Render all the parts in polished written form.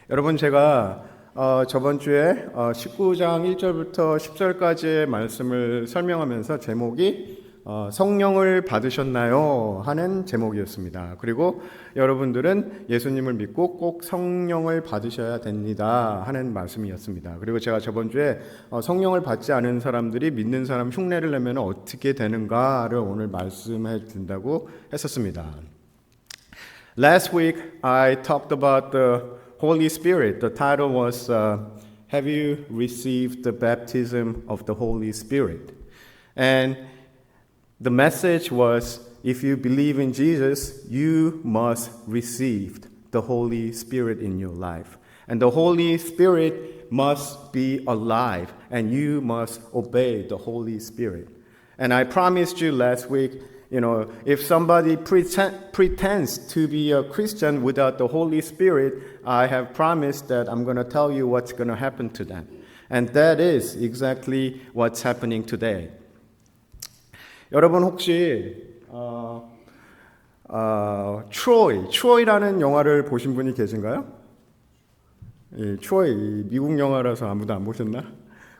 여러분 제가 저번 주에 19장 1절부터 10절까지의 말씀을 설명하면서 제목이 성령을 받으셨나요? 하는 제목이었습니다. 그리고 여러분들은 예수님을 믿고 꼭 성령을 받으셔야 됩니다. 하는 말씀이었습니다. 그리고 제가 저번 주에 성령을 받지 않은 사람들이 믿는 사람 흉내를 내면 어떻게 되는가를 오늘 말씀해 준다고 했었습니다. Last week I talked about the Holy Spirit. The title was Have you received the baptism of the Holy Spirit? And the message was, if you believe in Jesus, you must receive the Holy Spirit in your life. And the Holy Spirit must be alive, and you must obey the Holy Spirit. And I promised you last week, if somebody pretends to be a Christian without the Holy Spirit, I have promised that I'm going to tell you what's going to happen to them. And that is exactly what's happening today. 여러분 혹시 트로이라는 영화를 보신 분이 계신가요? 트로이 미국 영화라서 아무도 안 보셨나?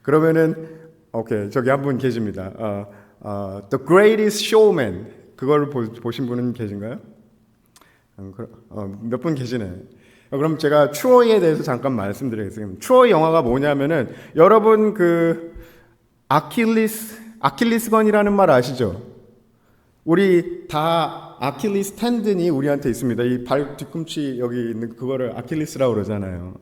그러면은 오케이 저기 한 분 계십니다. The Greatest Showman 그걸 보신 분은 계신가요? 몇 분 계시네. 그럼 제가 트로이에 대해서 잠깐 말씀드리겠습니다. 트로이 영화가 뭐냐면은 여러분 그 아킬리스건이라는 말 아시죠? 우리 다 아킬리스 텐든이 우리한테 있습니다. 이 발 뒤꿈치 여기 있는 그거를 아킬리스라고 그러잖아요.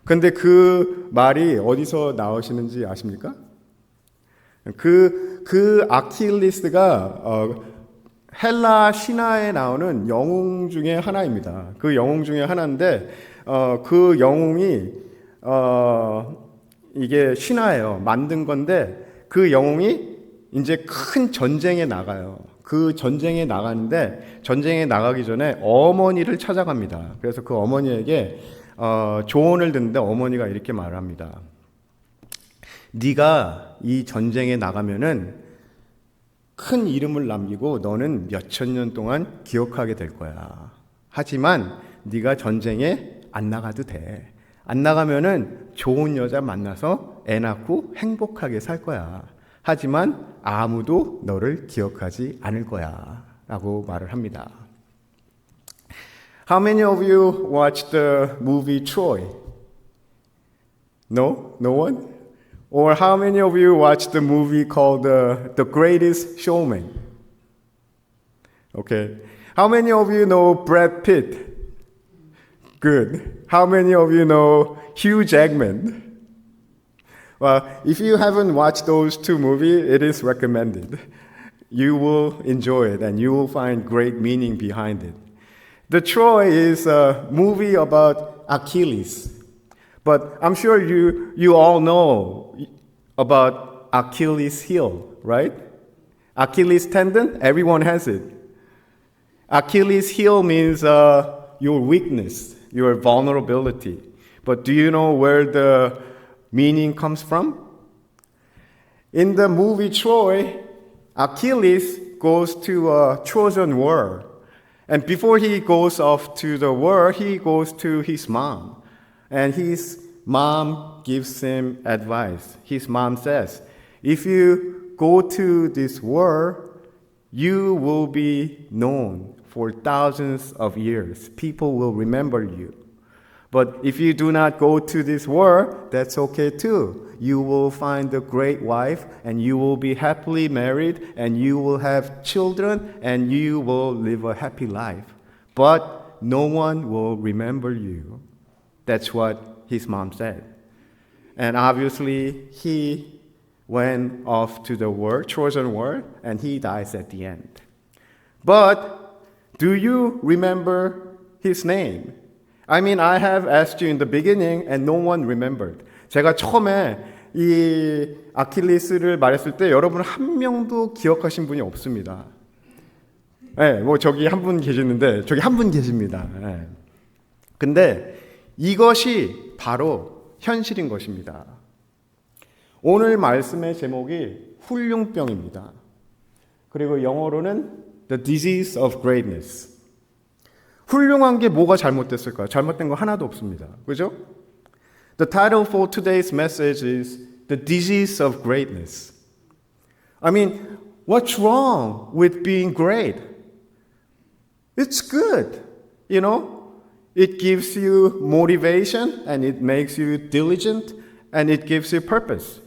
근데 그 말이 어디서 나오시는지 아십니까? 그 아킬리스가 헬라 신화에 나오는 영웅 중에 하나입니다. 그 영웅 중에 하나인데 그 영웅이 이게 신화예요. 만든 건데 그 영웅이 이제 큰 전쟁에 나가요. 그 전쟁에 나가는데 전쟁에 나가기 전에 어머니를 찾아갑니다. 그래서 그 어머니에게 조언을 듣는데 어머니가 이렇게 말합니다. 네가 이 전쟁에 나가면은 큰 이름을 남기고 너는 몇천 년 동안 기억하게 될 거야. 하지만 네가 전쟁에 안 나가도 돼. 안 나가면은 좋은 여자 만나서 애 낳고 행복하게 살 거야. 하지만 아무도 너를 기억하지 않을 거야. 라고 말을 합니다. How many of you watched the movie Troy? No? No one? Or how many of you watched the movie called The Greatest Showman? Okay. How many of you know Brad Pitt? Good. How many of you know Hugh Jackman? Well, if you haven't watched those two movies, it is recommended. You will enjoy it and you will find great meaning behind it. The Troy is a movie about Achilles. But I'm sure you all know about Achilles heel, right? Achilles tendon, everyone has it. Achilles heel means your weakness, your vulnerability. But do you know where the meaning comes from? In the movie Troy, Achilles goes to a Trojan war. And before he goes off to the war, he goes to his mom. And his mom gives him advice. His mom says, if you go to this war, you will be known for thousands of years. People will remember you. But if you do not go to this war, that's okay too. You will find a great wife and you will be happily married and you will have children and you will live a happy life. But no one will remember you. That's what his mom said. And obviously he went off to the war, Trojan War, and he dies at the end. But do you remember his name? I mean, I have asked you in the beginning and no one remembered. 제가 처음에 이 아킬리스를 말했을 때 여러분 한 명도 기억하신 분이 없습니다. 네, 뭐 저기 한 분 계시는데 저기 한 분 계십니다. 네. 근데 이것이 바로 현실인 것입니다. 오늘 말씀의 제목이 훌륭병입니다. 그리고 영어로는 The Disease of Greatness. 훌륭한 게 뭐가 잘못됐을까요? 잘못된 거 하나도 없습니다. 그죠? The title for today's message is The Disease of Greatness. I mean, what's wrong with being great? It's good, you know? It gives you motivation and it makes you diligent and it gives you purpose.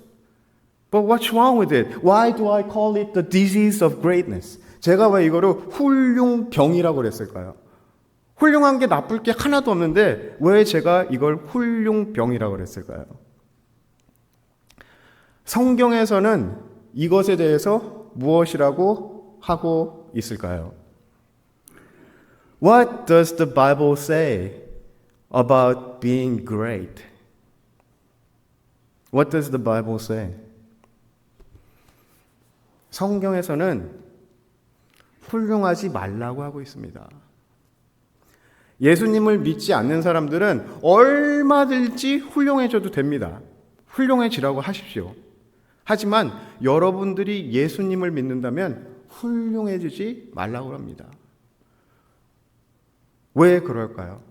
But what's wrong with it? Why do I call it the disease of greatness? 제가 왜 이거를 훌륭병이라고 그랬을까요? 훌륭한 게 나쁠 게 하나도 없는데 왜 제가 이걸 훌륭병이라고 그랬을까요? 성경에서는 이것에 대해서 무엇이라고 하고 있을까요? What does the Bible say about being great? What does the Bible say? 성경에서는 훌륭하지 말라고 하고 있습니다. 예수님을 믿지 않는 사람들은 얼마든지 훌륭해져도 됩니다. 훌륭해지라고 하십시오. 하지만 여러분들이 예수님을 믿는다면 훌륭해지지 말라고 합니다. 왜 그럴까요?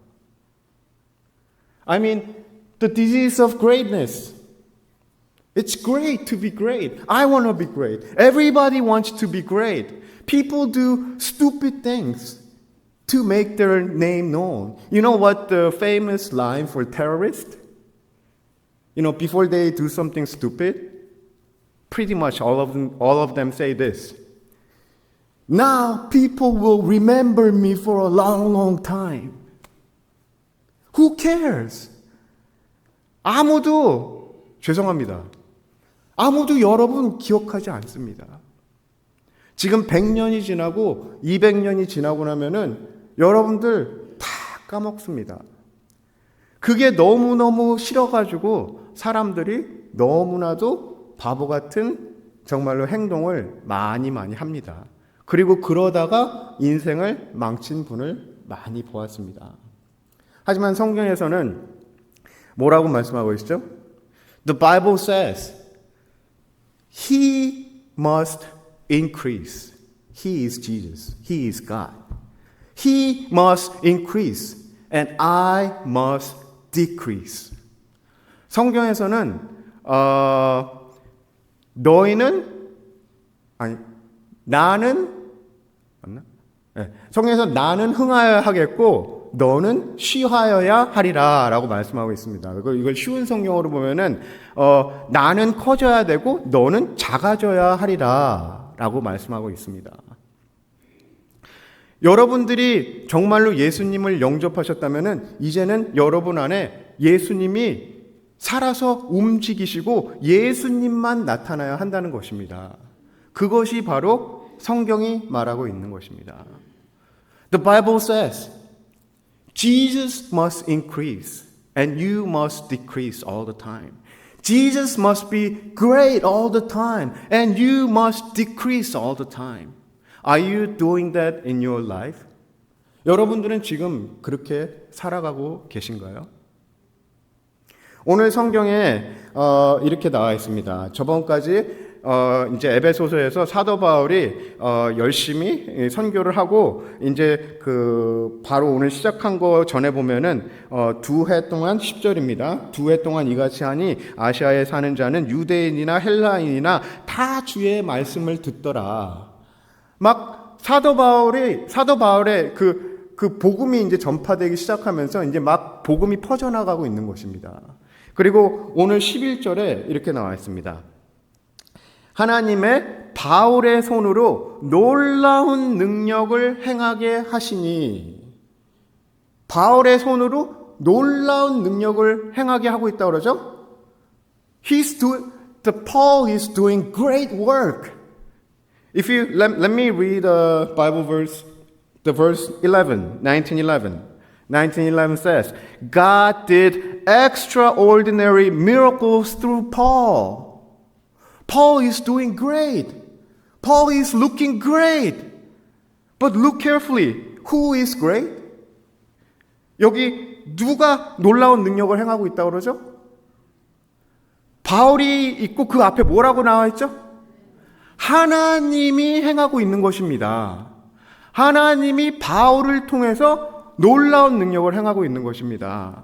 I mean, the disease of greatness. It's great to be great. I want to be great. Everybody wants to be great. People do stupid things to make their name known. You know what the famous line for terrorists? You know, before they do something stupid, pretty much all of them say this. Now people will remember me for a long, long time. Who cares? 죄송합니다. 아무도 여러분 기억하지 않습니다. 지금 100년이 지나고 200년이 지나고 나면은 여러분들 다 까먹습니다. 그게 너무너무 싫어가지고 사람들이 너무나도 바보 같은 정말로 행동을 많이 합니다. 그리고 그러다가 인생을 망친 분을 많이 보았습니다. 하지만 성경에서는 뭐라고 말씀하고 있죠? The Bible says, He must increase. He is Jesus. He is God. He must increase and I must decrease. 성경에서는 성경에서 나는 흥하여야 하겠고 너는 쉬하여야 하리라 라고 말씀하고 있습니다. 이걸 쉬운 성경으로 보면은 나는 커져야 되고 너는 작아져야 하리라 라고 말씀하고 있습니다. 여러분들이 정말로 예수님을 영접하셨다면은 이제는 여러분 안에 예수님이 살아서 움직이시고 예수님만 나타나야 한다는 것입니다. 그것이 바로 성경이 말하고 있는 것입니다. The Bible says, Jesus must increase and you must decrease all the time. Jesus must be great all the time and you must decrease all the time. Are you doing that in your life? 여러분들은 지금 그렇게 살아가고 계신가요? 오늘 성경에 이렇게 나와 있습니다. 저번까지 이제 에베소서에서 사도 바울이 열심히 선교를 하고 이제 바로 오늘 시작한 거 전에 보면은 2해 동안 10절입니다. 2해 동안 이같이 하니 아시아에 사는 자는 유대인이나 헬라인이나 다 주의 말씀을 듣더라. 막 사도 바울의 그 복음이 이제 전파되기 시작하면서 이제 막 복음이 퍼져나가고 있는 것입니다. 그리고 오늘 11절에 이렇게 나와 있습니다. 하나님의 바울의 손으로 놀라운 능력을 행하게 하시니 바울의 손으로 놀라운 능력을 행하게 하고 있다고 그러죠? Paul is doing great work. If you let me read the Bible verse, the verse 11, 19:11. 19:11 says, God did extraordinary miracles through Paul. Paul is doing great. Paul is looking great. But look carefully. Who is great? 여기 누가 놀라운 능력을 행하고 있다고 그러죠? 바울이 있고 그 앞에 뭐라고 나와 있죠? 하나님이 행하고 있는 것입니다. 하나님이 바울을 통해서 놀라운 능력을 행하고 있는 것입니다.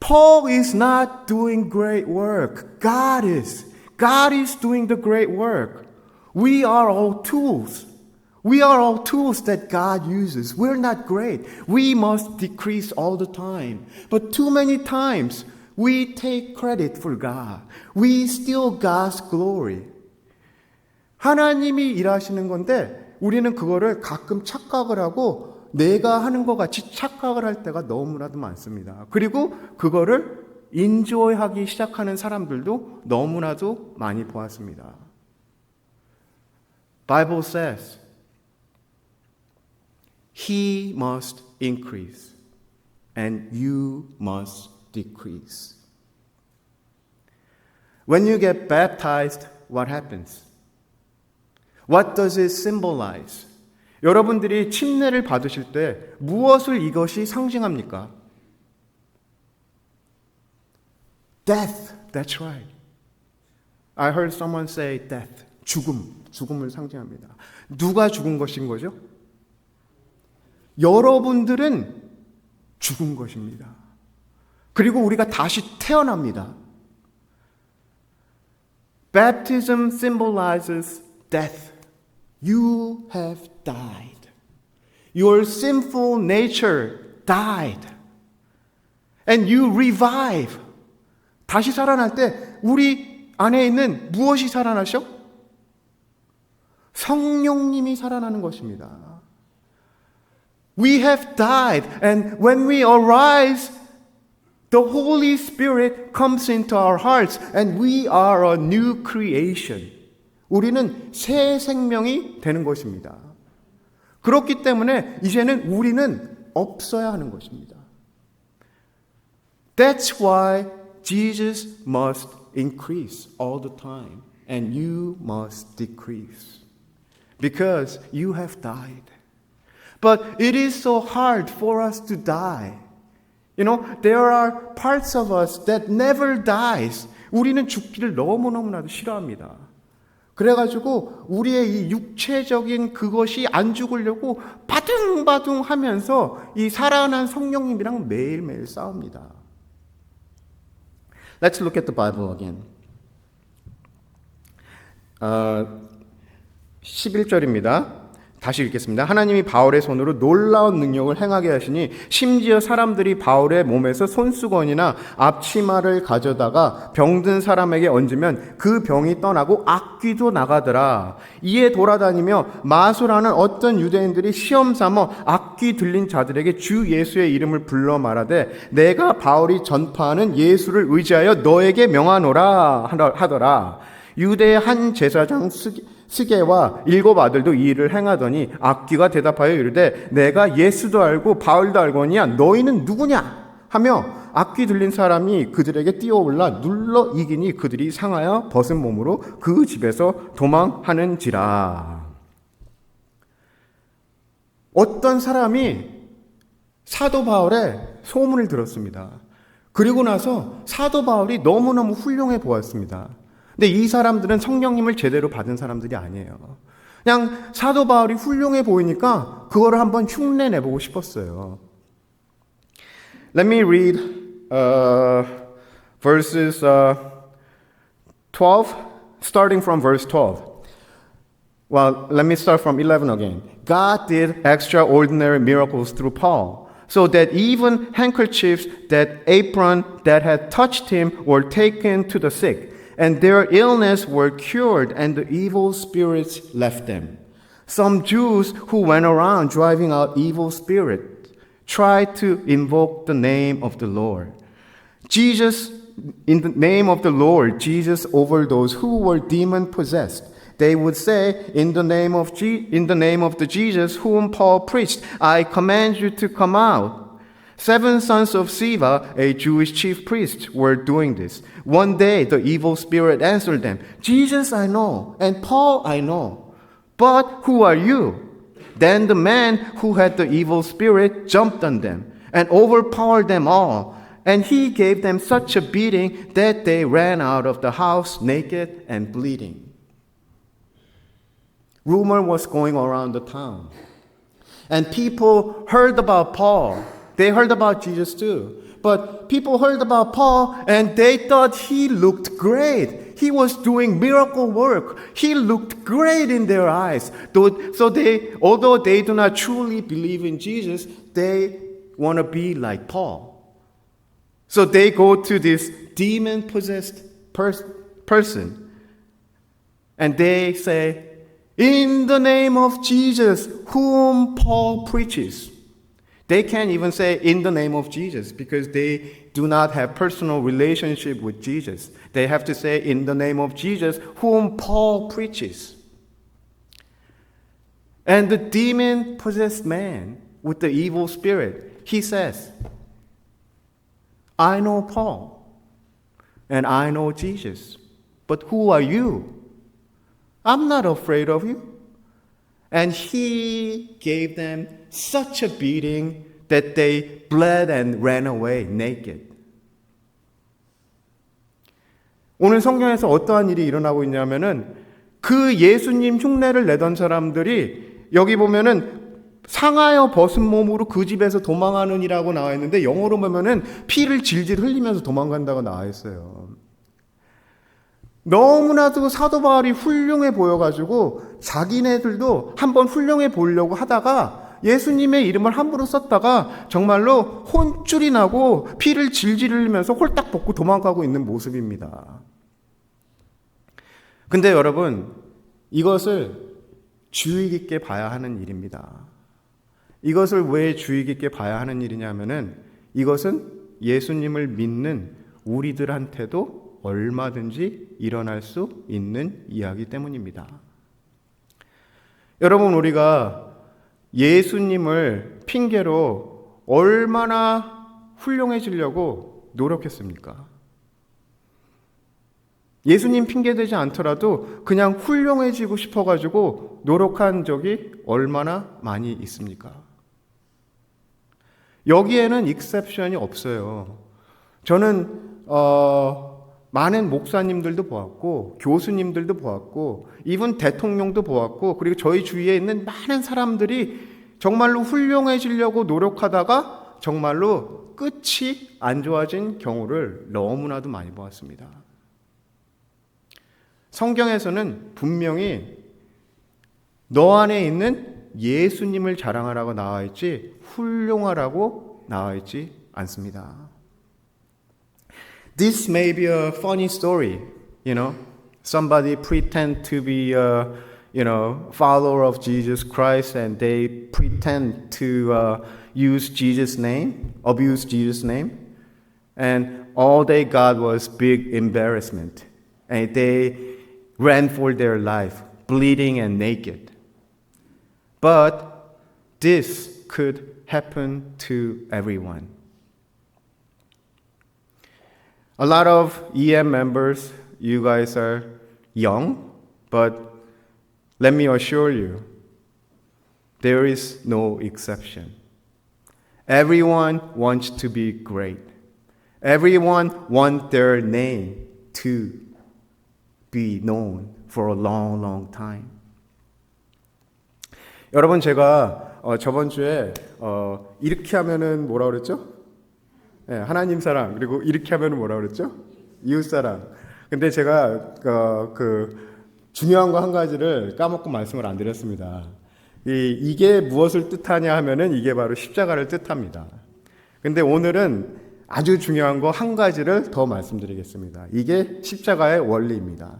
Paul is not doing great work. God is. God is doing the great work. We are all tools. We are all tools that God uses. We're not great. We must decrease all the time. But too many times, we take credit for God. We steal God's glory. 하나님이 일하시는 건데 우리는 그거를 가끔 착각을 하고 내가 하는 것 같이 착각을 할 때가 너무나도 많습니다. 그리고 그거를 인조하기 시작하는 사람들도 너무나도 많이 보았습니다. Bible says, He must increase and you must decrease. When you get baptized, what happens? What does it symbolize? 여러분들이 침례를 받으실 때 무엇을 이것이 상징합니까? Death. That's right. I heard someone say death. 죽음을 상징합니다. 누가 죽은 것인 거죠? 여러분들은 죽은 것입니다. 그리고 우리가 다시 태어납니다. Baptism symbolizes death. You have died. Your sinful nature died. And you revive. 다시 살아날 때 우리 안에 있는 무엇이 살아나셔? 성령님이 살아나는 것입니다. We have died, and when we arise, the Holy Spirit comes into our hearts, and we are a new creation. 우리는 새 생명이 되는 것입니다. 그렇기 때문에 이제는 우리는 없어야 하는 것입니다. That's why Jesus must increase all the time, and you must decrease. Because you have died. But it is so hard for us to die. You know, there are parts of us that never dies. 우리는 죽기를 너무너무나도 싫어합니다. 그래가지고 우리의 이 육체적인 그것이 안 죽으려고 바둥바둥 하면서 이 살아난 성령님이랑 매일매일 싸웁니다. Let's look at the Bible again. 11절입니다. 다시 읽겠습니다. 하나님이 바울의 손으로 놀라운 능력을 행하게 하시니 심지어 사람들이 바울의 몸에서 손수건이나 앞치마를 가져다가 병든 사람에게 얹으면 그 병이 떠나고 악귀도 나가더라. 이에 돌아다니며 마술하는 어떤 유대인들이 시험 삼아 악귀 들린 자들에게 주 예수의 이름을 불러 말하되 내가 바울이 전파하는 예수를 의지하여 너에게 명하노라 하더라. 유대의 한 제사장 스게와 7 아들도 이 일을 행하더니 악귀가 대답하여 이르되 내가 예수도 알고 바울도 알거니와 너희는 누구냐 하며 악귀 들린 사람이 그들에게 뛰어올라 눌러 이기니 그들이 상하여 벗은 몸으로 그 집에서 도망하는지라. 어떤 사람이 사도 바울의 소문을 들었습니다. 그리고 나서 사도 바울이 너무너무 훌륭해 보았습니다. 근데 이 사람들은 성령님을 제대로 받은 사람들이 아니에요. 그냥 사도 바울이 훌륭해 보이니까 그거를 한번 흉내 내보고 싶었어요. Let me read verses 12, starting from verse 12. Well, let me start from 11 again. God did extraordinary miracles through Paul, so that even handkerchiefs, that apron that had touched him, were taken to the sick. And their illness were cured, and the evil spirits left them. Some Jews who went around driving out evil spirits tried to invoke the name of the Lord. In the name of the Lord, Jesus over those who were demon-possessed. They would say, in the name of the Jesus whom Paul preached, I command you to come out. 7 sons of Sceva, a Jewish chief priest, were doing this. One day, the evil spirit answered them, Jesus I know, and Paul I know, but who are you? Then the man who had the evil spirit jumped on them and overpowered them all, and he gave them such a beating that they ran out of the house naked and bleeding. Rumor was going around the town. And people heard about Paul. They heard about Jesus too. But people heard about Paul and they thought he looked great. He was doing miracle work. He looked great in their eyes. Although they do not truly believe in Jesus, they want to be like Paul. So they go to this demon-possessed person and they say, in the name of Jesus, whom Paul preaches. They can't even say in the name of Jesus because they do not have personal relationship with Jesus. They have to say in the name of Jesus, whom Paul preaches. And the demon-possessed man with the evil spirit, he says, I know Paul and I know Jesus, but who are you? I'm not afraid of you. And he gave them such a beating that they bled and ran away naked. 오늘 성경에서 어떠한 일이 일어나고 있냐면은 그 예수님 흉내를 내던 사람들이 여기 보면은 상하여 벗은 몸으로 그 집에서 도망하느니라고 나와 있는데 영어로 보면은 피를 질질 흘리면서 도망간다고 나와 있어요. 너무나도 사도 바울이 훌륭해 보여가지고 자기네들도 한번 훌륭해 보려고 하다가 예수님의 이름을 함부로 썼다가 정말로 혼쭐이 나고 피를 질질 흘리면서 홀딱 벗고 도망가고 있는 모습입니다. 근데 여러분, 이것을 주의 깊게 봐야 하는 일입니다. 이것을 왜 주의 깊게 봐야 하는 일이냐면은 이것은 예수님을 믿는 우리들한테도 얼마든지 일어날 수 있는 이야기 때문입니다. 여러분, 우리가 예수님을 핑계로 얼마나 훌륭해지려고 노력했습니까? 예수님 핑계대지 않더라도 그냥 훌륭해지고 싶어가지고 노력한 적이 얼마나 많이 있습니까? 여기에는 익셉션이 없어요. 저는 많은 목사님들도 보았고 교수님들도 보았고 이분 대통령도 보았고 그리고 저희 주위에 있는 많은 사람들이 정말로 훌륭해지려고 노력하다가 정말로 끝이 안 좋아진 경우를 너무나도 많이 보았습니다. 성경에서는 분명히 너 안에 있는 예수님을 자랑하라고 나와 있지 훌륭하라고 나와 있지 않습니다. This may be a funny story, Somebody pretend to be a, follower of Jesus Christ and they pretend to use Jesus' name, abuse Jesus' name. And all they got was big embarrassment. And they ran for their life, bleeding and naked. But this could happen to everyone. A lot of EM members, you guys are young, but let me assure you, there is no exception. Everyone wants to be great. Everyone wants their name to be known for a long, long time. 여러분, 제가 저번 주에 이렇게 하면은 뭐라 그랬죠? 네, 하나님 사랑, 그리고 이렇게 하면 뭐라 그랬죠? 이웃 사랑. 근데 제가 중요한 거 한 가지를 까먹고 말씀을 안 드렸습니다. 이게 무엇을 뜻하냐 하면은 이게 바로 십자가를 뜻합니다. 근데 오늘은 아주 중요한 거 한 가지를 더 말씀드리겠습니다. 이게 십자가의 원리입니다.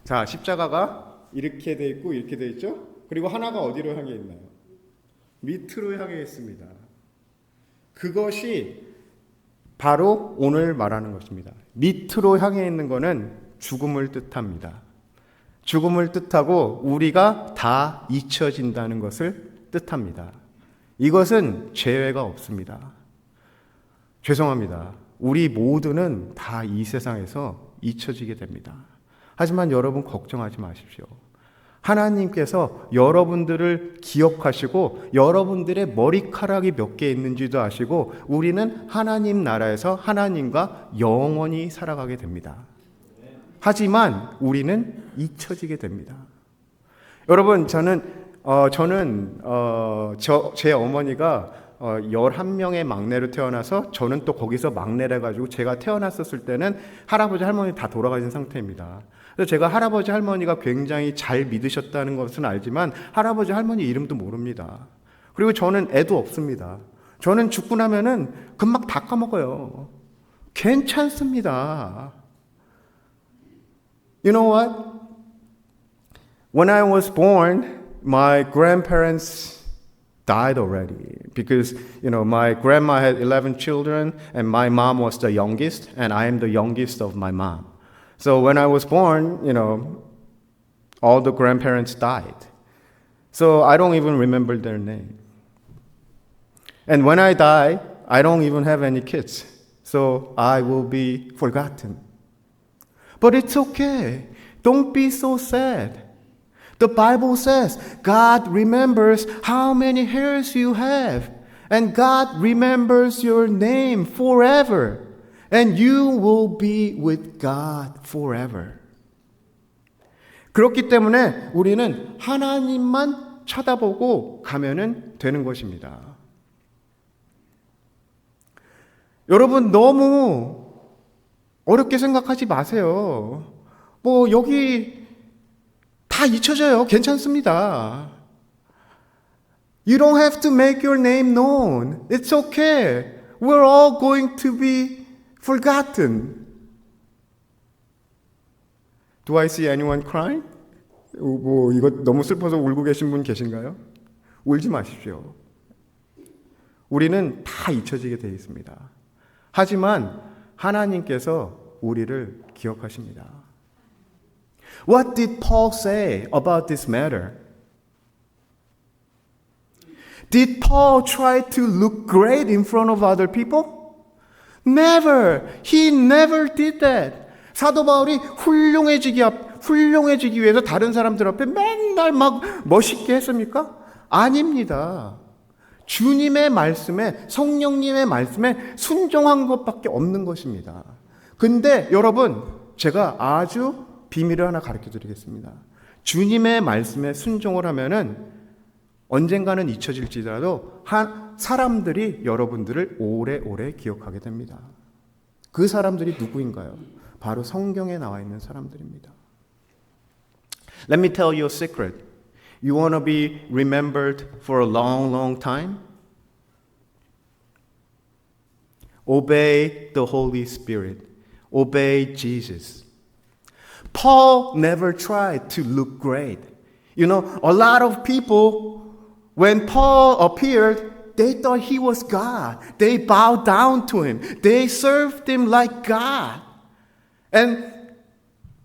자, 십자가가 이렇게 돼 있고 이렇게 돼 있죠? 그리고 하나가 어디로 향해 있나요? 밑으로 향해 있습니다. 그것이 바로 오늘 말하는 것입니다. 밑으로 향해 있는 것은 죽음을 뜻합니다. 죽음을 뜻하고 우리가 다 잊혀진다는 것을 뜻합니다. 이것은 죄가 없습니다. 죄송합니다. 우리 모두는 다 이 세상에서 잊혀지게 됩니다. 하지만 여러분 걱정하지 마십시오. 하나님께서 여러분들을 기억하시고 여러분들의 머리카락이 몇 개 있는지도 아시고 우리는 하나님 나라에서 하나님과 영원히 살아가게 됩니다. 하지만 우리는 잊혀지게 됩니다. 여러분, 저는 저는 제 어머니가 11명의 막내로 태어나서 저는 또 거기서 막내라 가지고 제가 태어났었을 때는 할아버지 할머니 다 돌아가신 상태입니다. 그래서 제가 할아버지 할머니가 굉장히 잘 믿으셨다는 것은 알지만 할아버지 할머니 이름도 모릅니다. 그리고 저는 애도 없습니다. 저는 죽고 나면은 금방 다 까먹어요. 괜찮습니다. You know what? When I was born, my grandparents died already because, my grandma had 11 children and my mom was the youngest and I am the youngest of my mom. So when I was born, all the grandparents died. So I don't even remember their name. And when I die, I don't even have any kids. So I will be forgotten. But it's okay. Don't be so sad. The Bible says God remembers how many hairs you have. And God remembers your name forever. And you will be with God forever. 그렇기 때문에 우리는 하나님만 쳐다보고 가면은 되는 것입니다. 여러분 너무 어렵게 생각하지 마세요. 여기 다 잊혀져요. 괜찮습니다. You don't have to make your name known. It's okay. We're all going to be forgotten. Do I see anyone crying? 이거 너무 슬퍼서 울고 계신 분 계신가요? 울지 마십시오. 우리는 다 잊혀지게 되어 있습니다. 하지만 하나님께서 우리를 기억하십니다. What did Paul say about this matter? Did Paul try to look great in front of other people? Never. He never did that. 사도 바울이 훌륭해지기 위해서 다른 사람들 앞에 맨날 막 멋있게 했습니까? 아닙니다. 주님의 말씀에, 성령님의 말씀에 순종한 것밖에 없는 것입니다. 근데 여러분, 제가 아주 비밀을 하나 가르쳐 드리겠습니다. 주님의 말씀에 순종을 하면은 언젠가는 잊혀질지라도 사람들이 여러분들을 오래오래 기억하게 됩니다. 그 사람들이 누구인가요? 바로 성경에 나와 있는 사람들입니다. Let me tell you a secret. You want to be remembered for a long, long time? Obey the Holy Spirit. Obey Jesus. Paul never tried to look great. A lot of people, when Paul appeared, they thought he was God. They bowed down to him. They served him like God. And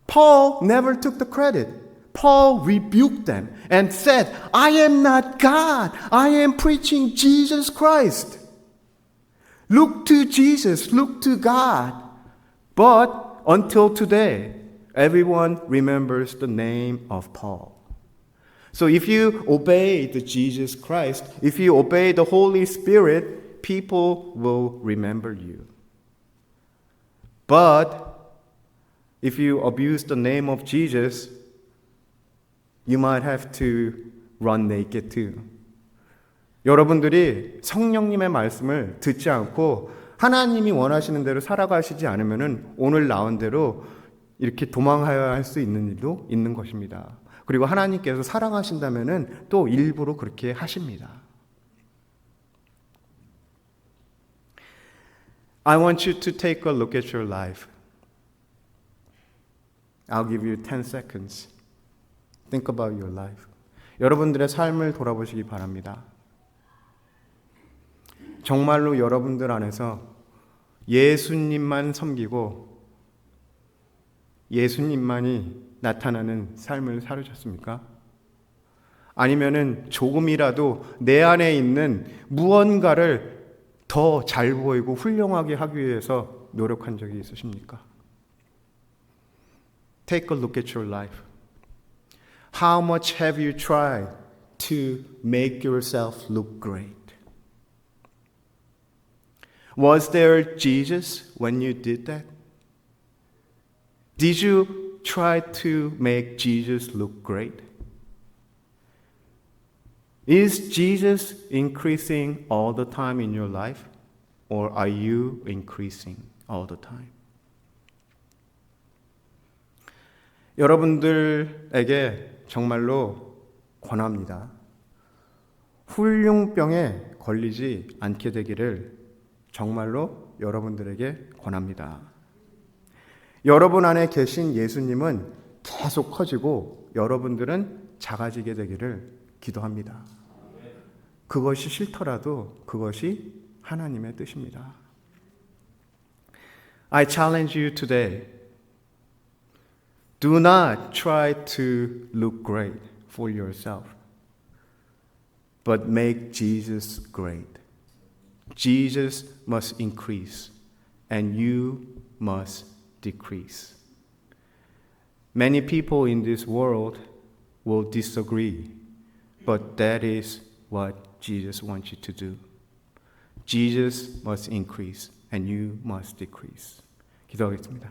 Paul never took the credit. Paul rebuked them and said, I am not God. I am preaching Jesus Christ. Look to Jesus. Look to God. But until today, everyone remembers the name of Paul. So if you obey the Jesus Christ, if you obey the Holy Spirit, people will remember you. But if you abuse the name of Jesus, you might have to run naked too. 여러분들이 성령님의 말씀을 듣지 않고 하나님이 원하시는 대로 살아가시지 않으면은 오늘 나온 대로 이렇게 도망해야 할 수 있는 일도 있는 것입니다. 그리고 하나님께서 사랑하신다면은 또 일부러 그렇게 하십니다. I want you to take a look at your life. I'll give you 10 seconds. Think about your life. 여러분들의 삶을 돌아보시기 바랍니다. 정말로 여러분들 안에서 예수님만 섬기고 예수님만이 나타나는 삶을 살으셨습니까? 아니면은 조금이라도 내 안에 있는 무언가를 더 잘 보이고 훌륭하게 하기 위해서 노력한 적이 있으십니까? Take a look at your life. How much have you tried to make yourself look great? Was there Jesus when you did that? Did you try to make Jesus look great? Is Jesus increasing all the time in your life? Or are you increasing all the time? 여러분들에게 정말로 권합니다. 훌륭병에 걸리지 않게 되기를 정말로 여러분들에게 권합니다. 여러분 안에 계신 예수님은 계속 커지고 여러분들은 작아지게 되기를 기도합니다. 그것이 싫더라도 그것이 하나님의 뜻입니다. I challenge you today. Do not try to look great for yourself, but make Jesus great. Jesus must increase, and you must decrease. Many people in this world will disagree, but that is what Jesus wants you to do. Jesus must increase, and you must decrease. 기도하겠습니다.